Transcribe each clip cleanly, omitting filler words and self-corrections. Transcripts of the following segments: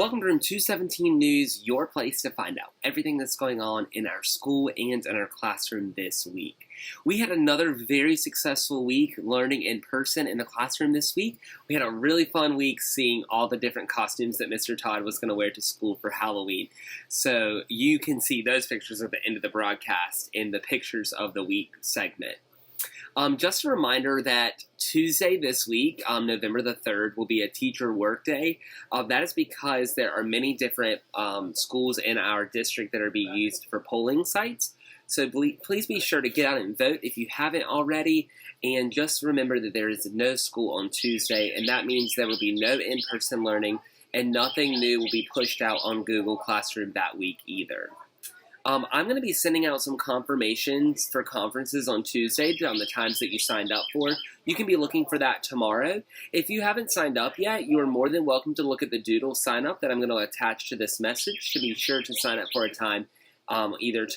Welcome to Room 217 News, your place to find out everything that's going on in our school and in our classroom this week. We had another very successful week learning in person in the classroom this week. We had a really fun week seeing all the different costumes that Mr. Todd was going to wear to school for Halloween. So you can see those pictures at the end of the broadcast in the Pictures of the Week segment. Just a reminder that Tuesday this week, November the 3rd, will be a teacher work day. That is because there are many different schools in our district that are being used for polling sites. So please be sure to get out and vote if you haven't already. And just remember that there is no school on Tuesday, and that means there will be no in-person learning, and nothing new will be pushed out on Google Classroom that week either. I'm going to be sending out some confirmations for conferences on Tuesday on the times that you signed up for. You can be looking for that tomorrow. If you haven't signed up yet, you are more than welcome to look at the Doodle sign up that I'm going to attach to this message to be sure to sign up for a time either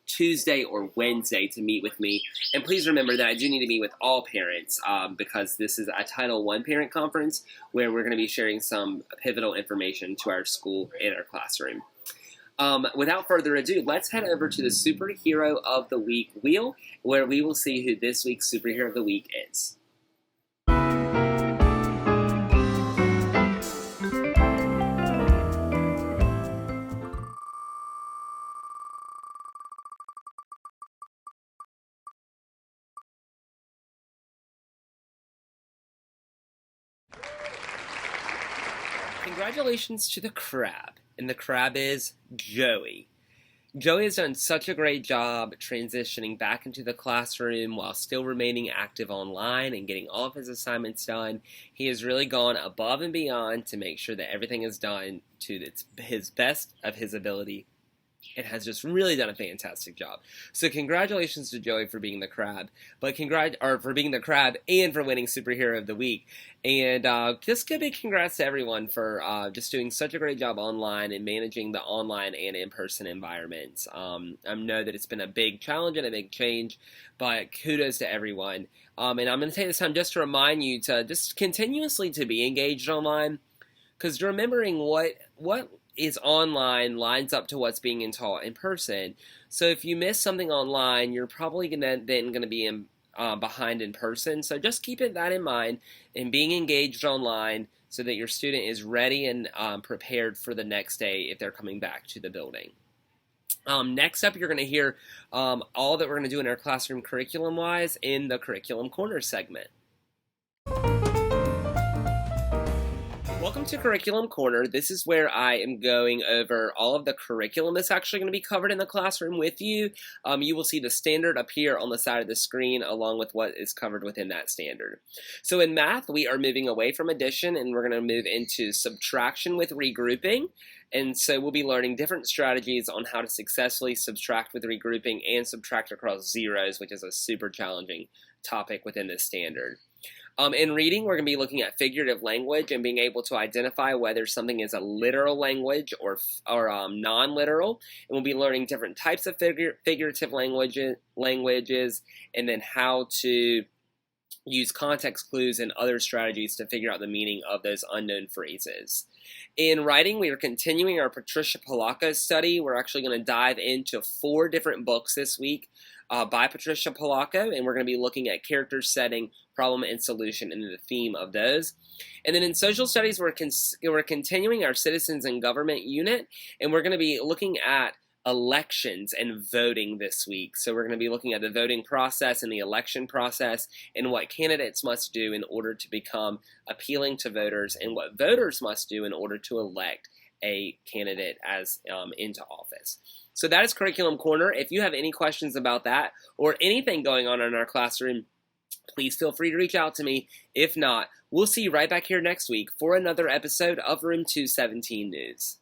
Tuesday or Wednesday to meet with me. And please remember that I do need to meet with all parents because this is a Title I parent conference where we're going to be sharing some pivotal information to our school and our classroom. Without further ado, let's head over to the Superhero of the Week wheel, where we will see who this week's Superhero of the Week is. Congratulations to the crab, and the crab is Joey. Joey has done such a great job transitioning back into the classroom while still remaining active online and getting all of his assignments done. He has really gone above and beyond to make sure that everything is done to his best of his ability. It has just really done a fantastic job. So congratulations to Joey for being the crab, for being the crab and for winning Superhero of the Week. And just a big congrats to everyone for just doing such a great job online and managing the online and in-person environments. I know that it's been a big challenge and a big change, but kudos to everyone. And I'm going to take this time just to remind you to just continuously to be engaged online, because remembering what is online lines up to what's being taught in person. So if you miss something online, you're probably then going to be behind in person. So just keep that in mind and being engaged online so that your student is ready and prepared for the next day if they're coming back to the building. Next up, you're going to hear all that we're going to do in our classroom curriculum-wise in the Curriculum Corner segment. Welcome to Curriculum Corner. This is where I am going over all of the curriculum that's actually going to be covered in the classroom with you. You will see the standard appear on the side of the screen along with what is covered within that standard. So in math, we are moving away from addition and we're going to move into subtraction with regrouping. And so we'll be learning different strategies on how to successfully subtract with regrouping and subtract across zeros, which is a super challenging topic within this standard. In reading, we're going to be looking at figurative language and being able to identify whether something is a literal language or non-literal. And we'll be learning different types of figurative languages and then how to use context clues and other strategies to figure out the meaning of those unknown phrases. In writing, we are continuing our Patricia Polacco study. We're actually going to dive into 4 different books this week by Patricia Polacco, and we're going to be looking at character setting, problem, and solution, and the theme of those. And then in social studies, we're continuing our citizens and government unit, and we're going to be looking at elections and voting this week. So we're going to be looking at the voting process and the election process and what candidates must do in order to become appealing to voters and what voters must do in order to elect a candidate as into office. So that is Curriculum Corner. If you have any questions about that or anything going on in our classroom, please feel free to reach out to me. If not, we'll see you right back here next week for another episode of Room 217 News.